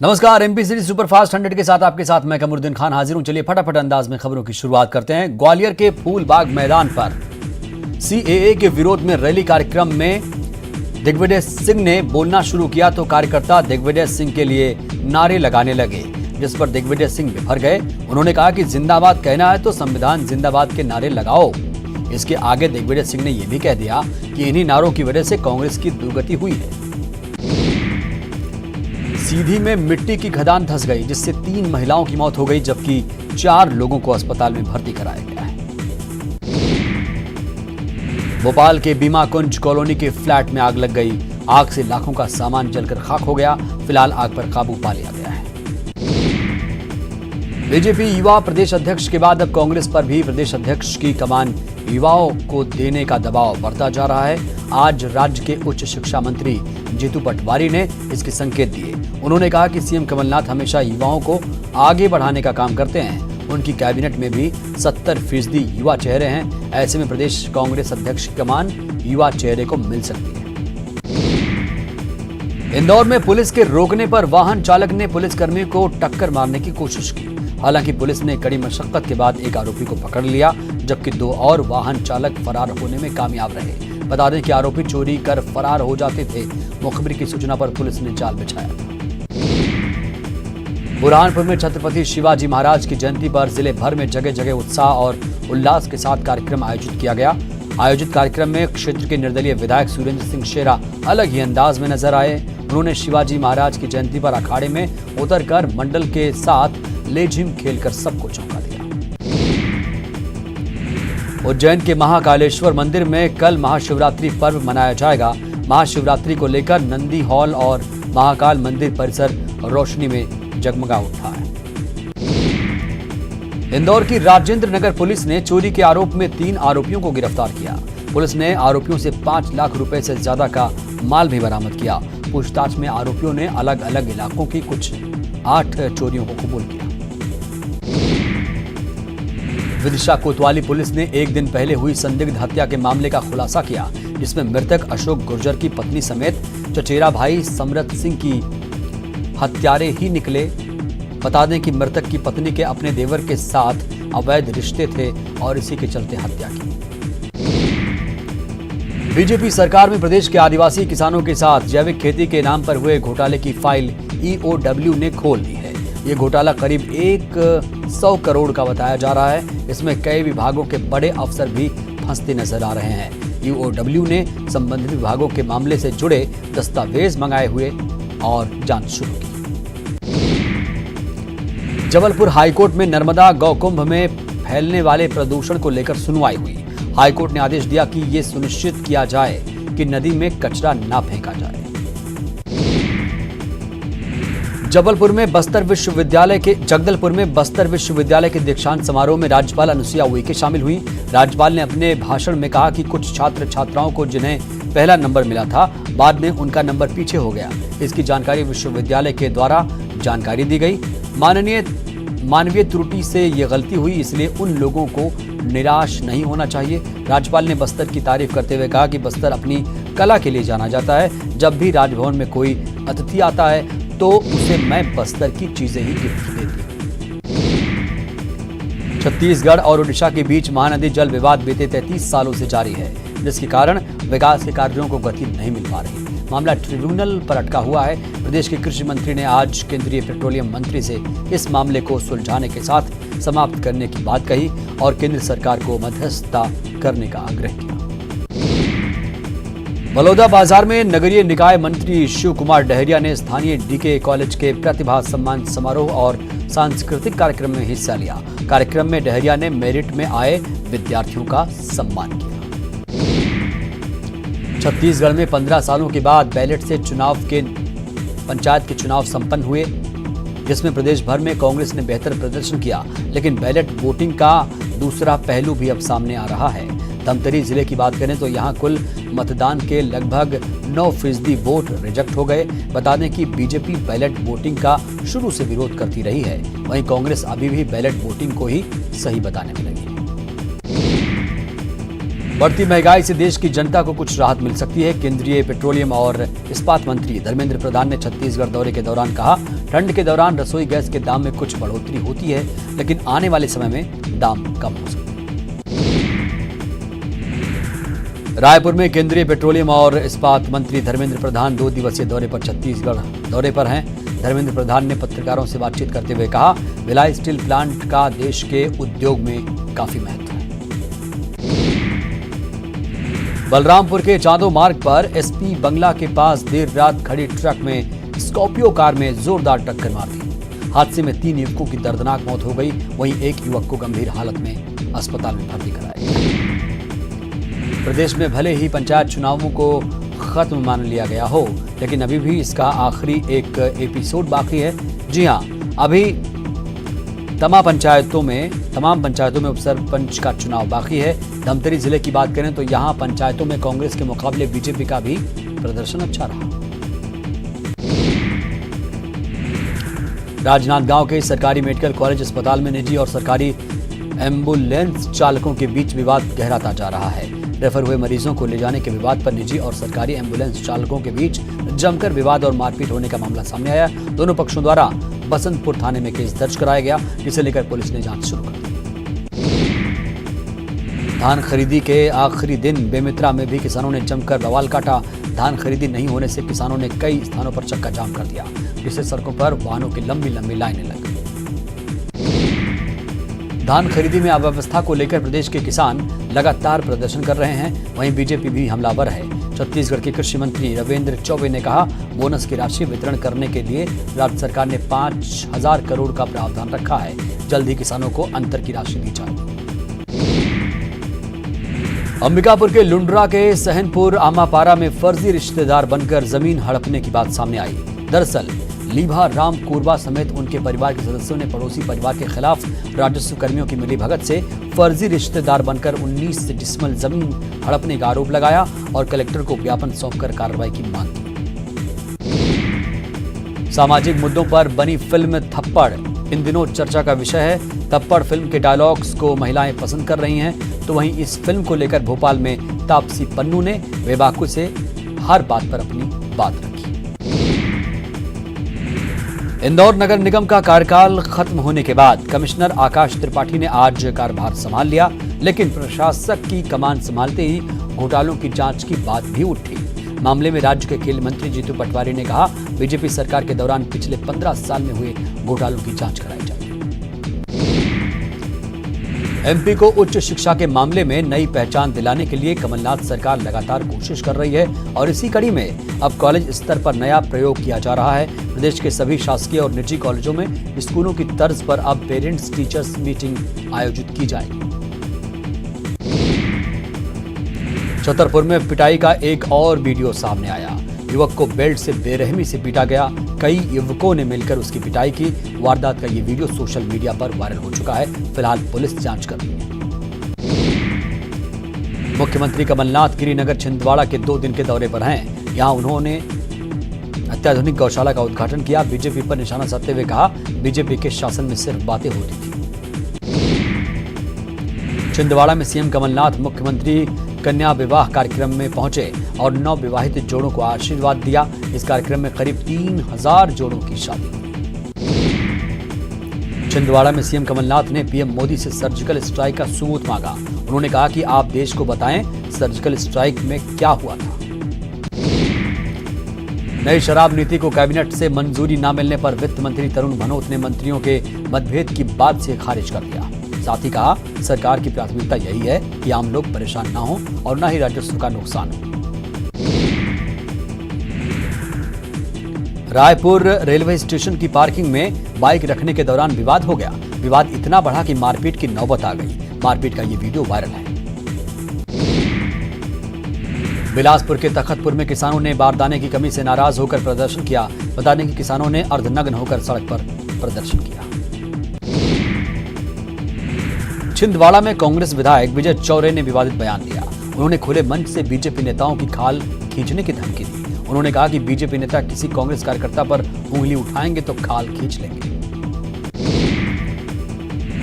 नमस्कार, MP city superfast 100 के साथ आपके साथ मैं कमरुद्दीन खान हाजिर हूं। चलिए फटाफट अंदाज में खबरों की शुरुआत करते हैं। ग्वालियर के फूलबाग मैदान पर सीएए के विरोध में रैली कार्यक्रम में दिग्विजय सिंह ने बोलना शुरू किया तो कार्यकर्ता दिग्विजय सिंह के लिए नारे लगाने लगे, जिस पर दिग्विजय सिंह बिफर गए। उन्होंने कहा कि जिंदाबाद कहना है तो संविधान जिंदाबाद के नारे लगाओ। इसके आगे दिग्विजय सिंह ने यह भी कह दिया कि इन्हीं नारों की वजह से कांग्रेस की दुर्गति हुई है। सीधी में मिट्टी की खदान धंस गई, जिससे 3 महिलाओं की मौत हो गई, जबकि 4 लोगों को अस्पताल में भर्ती कराया गया है। भोपाल के बीमा कुंज कॉलोनी के फ्लैट में आग लग गई। आग से लाखों का सामान जलकर खाक हो गया। फिलहाल आग पर काबू पा लिया गया है। बीजेपी युवा प्रदेश अध्यक्ष के बाद अब कांग्रेस पर भी प्रदेश अध्यक्ष की कमान युवाओं को देने का दबाव बढ़ता जा रहा है। आज राज्य के उच्च शिक्षा मंत्री जीतू पटवारी ने इसके संकेत दिए। उन्होंने कहा कि सीएम कमलनाथ हमेशा युवाओं को आगे बढ़ाने का काम करते हैं। उनकी कैबिनेट में भी 70% युवा चेहरे हैं। ऐसे में प्रदेश कांग्रेस अध्यक्ष की कमान युवा चेहरे को मिल सकती है। इंदौर में पुलिस के रोकने पर वाहन चालक ने पुलिसकर्मी को टक्कर मारने की कोशिश की। हालांकि पुलिस ने कड़ी मशक्कत के बाद एक आरोपी को पकड़ लिया, जबकि 2 और वाहन चालक फरार होने में कामयाब रहे। बता दें कि आरोपी चोरी कर फरार हो जाते थे। मुखबिर की सूचना पर पुलिस ने जाल बिछाया था। बुरहानपुर में छत्रपति शिवाजी महाराज की जयंती पर जिले भर में जगह जगह उत्साह और उल्लास के साथ कार्यक्रम आयोजित किया गया। आयोजित कार्यक्रम में क्षेत्र के निर्दलीय विधायक सुरेंद्र सिंह शेरा अलग ही अंदाज में नजर आए। उन्होंने शिवाजी महाराज की जयंती पर अखाड़े में उतरकर मंडल के साथ लेझिम खेलकर सबको चौंका दिया। उज्जैन के महाकालेश्वर मंदिर में कल महाशिवरात्रि पर्व मनाया जाएगा। महाशिवरात्रि को लेकर नंदी हॉल और महाकाल मंदिर परिसर रोशनी में जगमगा उठा है। इंदौर की राजेंद्र नगर पुलिस ने चोरी के आरोप में 3 आरोपियों को गिरफ्तार किया। पुलिस ने आरोपियों से 5 लाख रुपए से ज्यादा का माल भी बरामद किया। पूछताछ में आरोपियों ने अलग अलग इलाकों की कुछ 8 चोरियों को कबूल किया। विदिशा कोतवाली पुलिस ने एक दिन पहले हुई संदिग्ध हत्या के मामले का खुलासा किया, जिसमें मृतक अशोक गुर्जर की पत्नी समेत चचेरा भाई समरत सिंह की हत्यारे ही निकले। बता दें कि मृतक की पत्नी के अपने देवर के साथ अवैध रिश्ते थे और इसी के चलते हत्या की। बीजेपी सरकार में प्रदेश के आदिवासी किसानों के साथ जैविक खेती के नाम पर हुए घोटाले की फाइल ईओडब्ल्यू ने खोल दी है। ये घोटाला करीब 100 करोड़ का बताया जा रहा है। इसमें कई विभागों के बड़े अफसर भी फंसते नजर आ रहे हैं। ईओडब्ल्यू ने संबंधित विभागों के मामले से जुड़े दस्तावेज मंगाए हुए और जांच शुरू की। जबलपुर हाईकोर्ट में नर्मदा गौकुंभ में फैलने वाले प्रदूषण को लेकर सुनवाई हुई। हाईकोर्ट ने आदेश दिया कि यह सुनिश्चित किया जाए कि नदी में कचरा न फेंका जाए। जगदलपुर में बस्तर विश्वविद्यालय के दीक्षांत समारोह में राज्यपाल अनुसुईया उइके शामिल हुई। राज्यपाल ने अपने भाषण में कहा कि कुछ छात्र छात्राओं को जिन्हें पहला नंबर मिला था, बाद में उनका नंबर पीछे हो गया। इसकी जानकारी विश्वविद्यालय के द्वारा जानकारी दी गई। मानवीय त्रुटि से ये गलती हुई, इसलिए उन लोगों को निराश नहीं होना चाहिए। राज्यपाल ने बस्तर की तारीफ करते हुए कहा कि बस्तर अपनी कला के लिए जाना जाता है। जब भी राजभवन में कोई अतिथि आता है तो उसे मैं बस्तर की चीजें ही गिफ्ट देती हूं। छत्तीसगढ़ और ओडिशा के बीच महानदी जल विवाद बीते 33 सालों से जारी है, जिसके कारण विकास के कार्यों को गति नहीं मिल पा रही। मामला ट्रिब्यूनल पर अटका हुआ है। प्रदेश के कृषि मंत्री ने आज केंद्रीय पेट्रोलियम मंत्री से इस मामले को सुलझाने के साथ समाप्त करने की बात कही और केंद्र सरकार को मध्यस्थता करने का आग्रह किया। बलौदा बाजार में नगरीय निकाय मंत्री शिव कुमार डहरिया ने स्थानीय डीके कॉलेज के प्रतिभा सम्मान समारोह और सांस्कृतिक कार्यक्रम में हिस्सा लिया। कार्यक्रम में डहरिया ने मेरिट में आए विद्यार्थियों का सम्मान किया। छत्तीसगढ़ में 15 सालों के बाद बैलेट से पंचायत के चुनाव संपन्न हुए, जिसमें प्रदेश भर में कांग्रेस ने बेहतर प्रदर्शन किया। लेकिन बैलेट वोटिंग का दूसरा पहलू भी अब सामने आ रहा है। धमतरी जिले की बात करें तो यहां कुल मतदान के लगभग 9% वोट रिजेक्ट हो गए। बता दें कि बीजेपी बैलेट वोटिंग का शुरू से विरोध करती रही है, वहीं कांग्रेस अभी भी बैलेट वोटिंग को ही सही बताने में लगी है। बढ़ती महंगाई से देश की जनता को कुछ राहत मिल सकती है। केंद्रीय पेट्रोलियम और इस्पात मंत्री धर्मेंद्र प्रधान ने छत्तीसगढ़ दौरे के दौरान कहा ठंड के दौरान रसोई गैस के दाम में कुछ बढ़ोतरी होती है, लेकिन आने वाले समय में दाम कम हो सकते हैं। रायपुर में केंद्रीय पेट्रोलियम और इस्पात मंत्री धर्मेंद्र प्रधान 2 दिवसीय दौरे पर छत्तीसगढ़ दौरे पर हैं। धर्मेंद्र प्रधान ने पत्रकारों से बातचीत करते हुए कहा, भिलाई स्टील प्लांट का देश के उद्योग में काफी महत्व है। बलरामपुर के चांदो मार्ग पर एसपी बंगला के पास देर रात खड़ी ट्रक में स्कॉर्पियो कार में जोरदार टक्कर मार दी। हादसे में 3 युवकों की दर्दनाक मौत हो गई, वहीं एक युवक को गंभीर हालत में अस्पताल में भर्ती कराया गया। प्रदेश में भले ही पंचायत चुनावों को खत्म मान लिया गया हो, लेकिन अभी भी इसका आखिरी एक एपिसोड बाकी है। जी हां, अभी तमाम पंचायतों में उपसरपंच का चुनाव बाकी है। धमतरी जिले की बात करें तो यहां पंचायतों में कांग्रेस के मुकाबले बीजेपी का भी प्रदर्शन अच्छा रहा। राजनांदगांव के सरकारी मेडिकल कॉलेज अस्पताल में निजी और सरकारी एम्बुलेंस चालकों के बीच विवाद गहराता जा रहा है। रेफर हुए मरीजों को ले जाने के विवाद पर निजी और सरकारी एम्बुलेंस चालकों के बीच जमकर विवाद और मारपीट होने का मामला सामने आया। दोनों पक्षों द्वारा बसंतपुर थाने में केस दर्ज कराया गया, जिसे लेकर पुलिस ने जांच शुरू कर दी। धान खरीदी के आखिरी दिन बेमित्रा में भी किसानों ने जमकर बवाल काटा। धान खरीदी नहीं होने से किसानों ने कई स्थानों पर चक्का जाम कर दिया, जिससे सड़कों पर वाहनों की लंबी लंबी लाइनें लग गई। धान खरीदी में अव्यवस्था को लेकर प्रदेश के किसान लगातार प्रदर्शन कर रहे हैं, वहीं बीजेपी भी हमलावर है। छत्तीसगढ़ के कृषि मंत्री रविंद्र चौबे ने कहा, बोनस की राशि वितरण करने के लिए राज्य सरकार ने 5,000 करोड़ का प्रावधान रखा है। जल्द ही किसानों को अंतर की राशि दी जाएगी। अंबिकापुर के लुंड्रा के सहनपुर आमापारा में फर्जी रिश्तेदार बनकर जमीन हड़पने की बात सामने आई। दरअसल लीभा राम कोरबा समेत उनके परिवार के सदस्यों ने पड़ोसी परिवार के खिलाफ राजस्व कर्मियों की मिलीभगत से फर्जी रिश्तेदार बनकर 19 डिसमल जमीन हड़पने का आरोप लगाया और कलेक्टर को ज्ञापन सौंपकर कार्रवाई की मांग की। सामाजिक मुद्दों पर बनी फिल्म थप्पड़ इन दिनों चर्चा का विषय है। थप्पड़ फिल्म के डायलॉग्स को महिलाएं पसंद कर रही हैं, तो वहीं इस फिल्म को लेकर भोपाल में तापसी पन्नू ने बेबाकू से हर बात पर अपनी बात रखी। इंदौर नगर निगम का कार्यकाल खत्म होने के बाद कमिश्नर आकाश त्रिपाठी ने आज कार्यभार संभाल लिया, लेकिन प्रशासक की कमान संभालते ही घोटालों की जांच की बात भी उठी। मामले में राज्य के खेल मंत्री जीतू पटवारी ने कहा, बीजेपी सरकार के दौरान पिछले 15 साल में हुए घोटालों की जांच कराई जाए। एमपी को उच्च शिक्षा के मामले में नई पहचान दिलाने के लिए कमलनाथ सरकार लगातार कोशिश कर रही है और इसी कड़ी में अब कॉलेज स्तर पर नया प्रयोग किया जा रहा है। प्रदेश के सभी शासकीय और निजी कॉलेजों में स्कूलों की तर्ज पर अब पेरेंट्स टीचर्स मीटिंग आयोजित की जाएगी। छतरपुर में पिटाई का एक और वीडियो सामने आया। युवक को बेल्ट से बेरहमी से पीटा गया। कई युवकों ने मिलकर उसकी पिटाई की। वारदात का ये वीडियो सोशल मीडिया पर वायरल हो चुका है। फिलहाल पुलिस जांच कर रही है। मुख्यमंत्री कमलनाथ गिरिनगर छिंदवाड़ा के 2 दिन के दौरे पर हैं। यहां उन्होंने अत्याधुनिक गौशाला का उद्घाटन किया। बीजेपी पर निशाना साधते हुए कहा, बीजेपी के शासन में सिर्फ बातें होती थी। छिंदवाड़ा में सीएम कमलनाथ मुख्यमंत्री कन्या विवाह कार्यक्रम में पहुंचे और नवविवाहित जोड़ों को आशीर्वाद दिया। इस कार्यक्रम में करीब 3,000 जोड़ों की शादी हुई। छिंदवाड़ा में सीएम कमलनाथ ने पीएम मोदी से सर्जिकल स्ट्राइक का सबूत मांगा। उन्होंने कहा कि आप देश को बताएं सर्जिकल स्ट्राइक में क्या हुआ था। नई शराब नीति को कैबिनेट से मंजूरी न मिलने पर वित्त मंत्री तरुण भनोत ने मंत्रियों के मतभेद की बात से खारिज कर दिया। साथ ही कहा, सरकार की प्राथमिकता यही है कि आम लोग परेशान ना हो और न ही राजस्व का नुकसान हो। रायपुर रेलवे स्टेशन की पार्किंग में बाइक रखने के दौरान विवाद हो गया। विवाद इतना बढ़ा कि मारपीट की नौबत आ गई। मारपीट का ये वीडियो वायरल है। बिलासपुर के तखतपुर में किसानों ने बारदाने की कमी से नाराज होकर प्रदर्शन किया। बता दें कि किसानों ने अर्धनग्न होकर सड़क पर प्रदर्शन किया। छिंदवाड़ा में कांग्रेस विधायक विजय चौरे ने विवादित बयान दिया। उन्होंने खुले मंच से बीजेपी नेताओं की खाल खींचने की धमकी दी। उन्होंने कहा कि बीजेपी नेता किसी कांग्रेस कार्यकर्ता पर उंगली उठाएंगे तो खाल खींच लेंगे।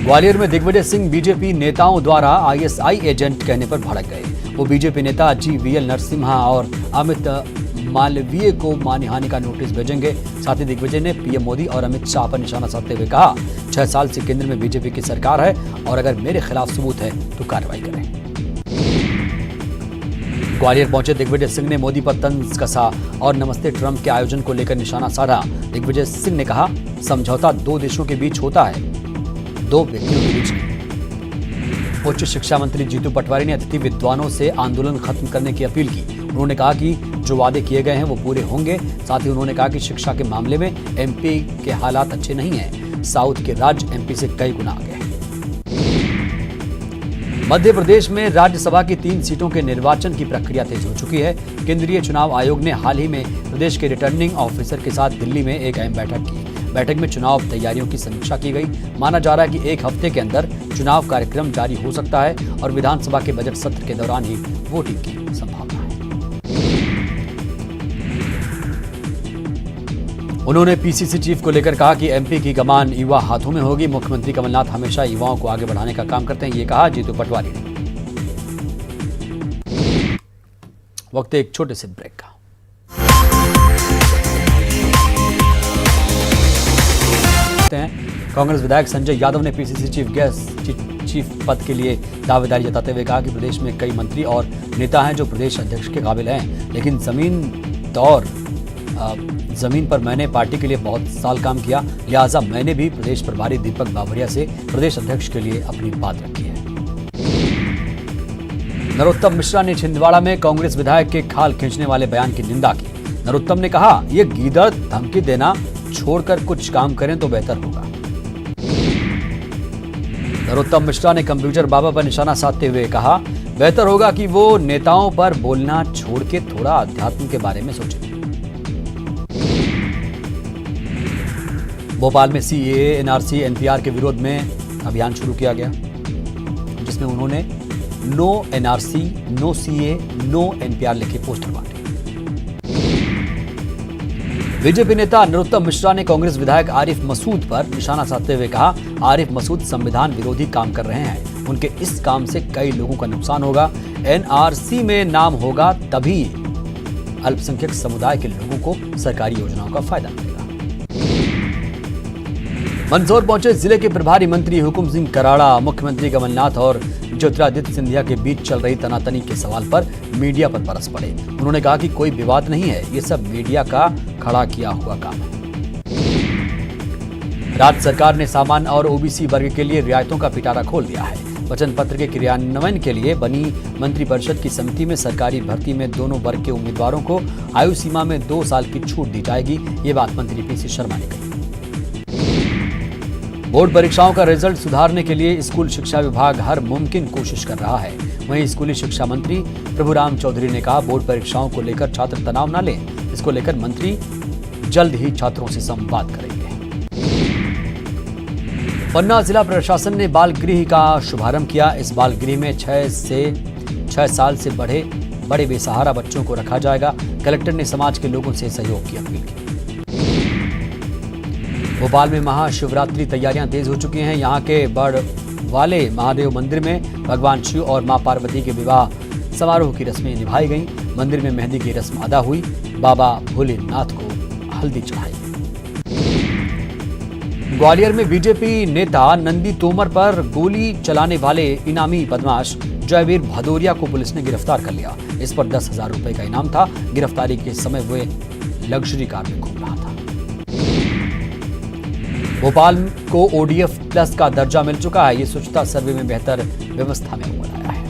ग्वालियर में दिग्विजय सिंह बीजेपी नेताओं द्वारा आईएसआई एजेंट कहने पर भड़क गए। वो बीजेपी नेता GVL नरसिम्हा और अमित मालवीय को मानहानि का नोटिस भेजेंगे। साथ ही दिग्विजय ने पीएम मोदी और अमित शाह पर निशाना साधते हुए कहा, 6 साल से केंद्र में बीजेपी की सरकार है और अगर मेरे खिलाफ सबूत है तो कार्रवाई करें। ग्वालियर पहुंचे दिग्विजय सिंह ने मोदी पर तंज कसा और नमस्ते ट्रंप के आयोजन को लेकर निशाना साधा। दिग्विजय सिंह ने कहा, समझौता 2 देशों के बीच होता है, 2 व्यक्तियों के बीच नहीं। उच्च शिक्षा मंत्री जीतू पटवारी ने अतिथि विद्वानों से आंदोलन खत्म करने की अपील की। उन्होंने कहा कि जो वादे किए गए हैं वो पूरे होंगे। साथ ही उन्होंने कहा कि शिक्षा के मामले में एमपी के हालात अच्छे नहीं हैं। साउथ के राज्य एमपी से कई गुना आगे हैं। मध्य प्रदेश में राज्यसभा की 3 सीटों के निर्वाचन की प्रक्रिया तेज हो चुकी है। केंद्रीय चुनाव आयोग ने हाल ही में प्रदेश के रिटर्निंग ऑफिसर के साथ दिल्ली में एक अहम बैठक की। बैठक में चुनाव तैयारियों की समीक्षा की गई। माना जा रहा है कि 1 हफ्ते के अंदर चुनाव कार्यक्रम जारी हो सकता है और विधानसभा के बजट सत्र के दौरान ही वोटिंग की संभावना है। उन्होंने पीसीसी चीफ को लेकर कहा कि एमपी की कमान युवा हाथों में होगी। मुख्यमंत्री कमलनाथ हमेशा युवाओं को आगे बढ़ाने का काम करते हैं, ये कहा जीतू पटवारी ने। वक्त एक छोटे से ब्रेक का। कांग्रेस विधायक संजय यादव ने पीसीसी चीफ पद के लिए दावेदारी जताते हुए कहा कि प्रदेश में कई मंत्री और नेता हैं जो प्रदेश अध्यक्ष के काबिल हैं, लेकिन जमीन पर मैंने पार्टी के लिए बहुत साल काम किया, लिहाजा मैंने भी प्रदेश प्रभारी दीपक बावरिया से प्रदेश अध्यक्ष के लिए अपनी बात रखी है। नरोत्तम मिश्रा ने छिंदवाड़ा में कांग्रेस विधायक के खाल खींचने वाले बयान की निंदा की। नरोत्तम ने कहा, ये गीदड़ धमकी देना छोड़कर कुछ काम करें तो बेहतर होगा। नरोत्तम मिश्रा ने कंप्यूटर बाबा पर निशाना साधते हुए कहा, बेहतर होगा कि वो नेताओं पर बोलना छोड़ के थोड़ा अध्यात्म के बारे में सोचें। भोपाल में सीएए, एनआरसी, एनपीआर के विरोध में अभियान शुरू किया गया, जिसमें उन्होंने no NRC, no CAA, no NPR लिखे पोस्टर बांटे। बीजेपी नेता नरोत्तम मिश्रा ने कांग्रेस विधायक आरिफ मसूद पर निशाना साधते हुए कहा, आरिफ मसूद संविधान विरोधी काम कर रहे हैं। उनके इस काम से कई लोगों का नुकसान होगा। एनआरसी में नाम होगा तभी अल्पसंख्यक समुदाय के लोगों को सरकारी योजनाओं का फायदा मिलेगा। मंदसौर पहुंचे जिले के प्रभारी मंत्री हुकुम सिंह कराड़ा। मुख्यमंत्री कमलनाथ और ज्योतिरादित्य सिंधिया के बीच चल रही तनातनी के सवाल पर मीडिया पर बरस पड़े। उन्होंने कहा कि कोई विवाद नहीं है, ये सब मीडिया का खड़ा किया हुआ काम है। राज्य सरकार ने सामान्य और ओबीसी वर्ग के लिए रियायतों का पिटारा खोल दिया है। वचन पत्र के क्रियान्वयन के लिए बनी मंत्रिपरिषद की समिति में सरकारी भर्ती में दोनों वर्ग के उम्मीदवारों को आयु सीमा में 2 साल की छूट दी जाएगी, ये बात मंत्री पीसी शर्मा ने कही। बोर्ड परीक्षाओं का रिजल्ट सुधारने के लिए स्कूल शिक्षा विभाग हर मुमकिन कोशिश कर रहा है। वहीं स्कूली शिक्षा मंत्री प्रभुराम चौधरी ने कहा, बोर्ड परीक्षाओं को लेकर छात्र तनाव न लें। इसको लेकर मंत्री जल्द ही छात्रों से संवाद करेंगे। पन्ना जिला प्रशासन ने बाल गृह का शुभारंभ किया। इस बाल गृह में 6 साल से बड़े बेसहारा बच्चों को रखा जाएगा। कलेक्टर ने समाज के लोगों से सहयोग की अपील की। भोपाल में महाशिवरात्रि तैयारियां तेज हो चुकी हैं। यहां के बड़ वाले महादेव मंदिर में भगवान शिव और मां पार्वती के विवाह समारोह की रस्में निभाई गईं। मंदिर में मेहंदी की रस्म अदा हुई। बाबा भोलेनाथ को हल्दी चढ़ाई। ग्वालियर में बीजेपी नेता नंदी तोमर पर गोली चलाने वाले इनामी बदमाश जयवीर भदौरिया को पुलिस ने गिरफ्तार कर लिया। इस पर 10,000 रुपए का इनाम था। गिरफ्तारी के समय वे लग्जरी कार में घूम रहा था। भोपाल को ओडीएफ प्लस का दर्जा मिल चुका है। ये स्वच्छता सर्वे में बेहतर व्यवस्था में बनाया है।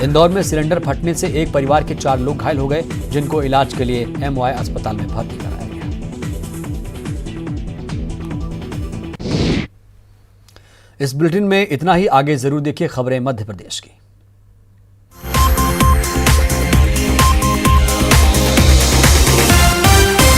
इंदौर में सिलेंडर फटने से एक परिवार के 4 लोग घायल हो गए, जिनको इलाज के लिए एमवाय अस्पताल में भर्ती कराया गया। इस बुलेटिन में इतना ही। आगे जरूर देखिए खबरें मध्य प्रदेश की।